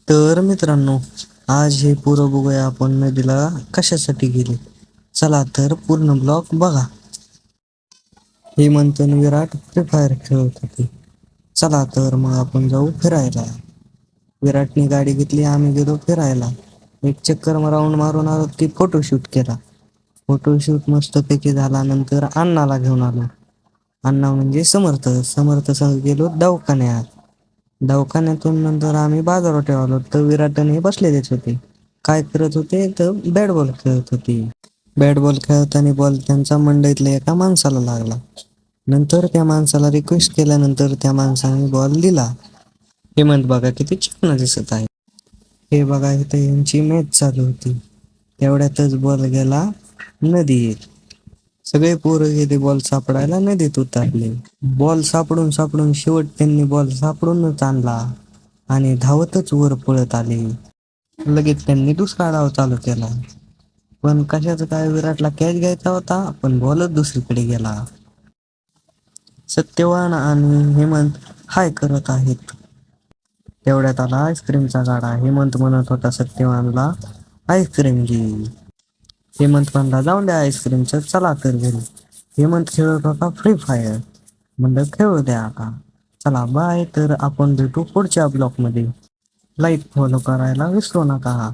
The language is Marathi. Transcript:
तर मित्रांनो, आज हे पुरं बघूया आपण नदीला कशासाठी गेले. चला तर पूर्ण ब्लॉग बघा. हेमंत आणि विराट फ्री फायर खेळत होते. चला तर मग आपण जाऊ फिरायला. विराटने गाडी घेतली, आम्ही गेलो फिरायला. एक चक्कर राऊंड मारून आलो की फोटोशूट केला. फोटोशूट मस्तपैकी झाला. नंतर अण्णाला घेऊन आलो. अण्णा म्हणजे समर्थ संग गेलो दवाखान्यात. दवाखान्यातून नंतर आम्ही बाजारात आलो तर विराट आणि हे बसलेलेच होते. काय करत होते तर बॅट बॉल खेळत होते. बॅट बॉल खेळताना बॉल त्यांचा मंडईतल्या एका माणसाला लागला. नंतर त्या माणसाला रिक्वेस्ट केल्यानंतर त्या माणसाने बॉल दिला. हेमंत बघा किती छान दिसत आहे. हे बघा इथे यांची मॅच चालू होती. तेवढ्यातच बॉल गेला नदीत. सगळे पोरं गेले बॉल सापडायला, नदीत उतरले. बॉल सापडून सापडून शेवट त्यांनी बॉल सापडूनच आणला आणि धावतच वर पळत आले. लगेच त्यांनी दुसरा डाव चालू केला. पण कशाचं काय, विराटला कॅच घ्यायचा होता पण बॉलच दुसरीकडे गेला. सत्यवान आणि हेमंत हाय करत आहेत. तेवढ्यात आला आईस्क्रीमचा गाडा. हेमंत म्हणत होता सत्यवानला, आईस्क्रीम घे. हेमंत म्हणला, जाऊन द्या आईस्क्रीमचं, चला तर घरी. हेमंत खेळत होता फ्री फायर. म्हणलं खेळू द्या आता. चला बाय, तर आपण भेटू पुढच्या ब्लॉकमध्ये. लाईक फॉलो करायला विसरू नका.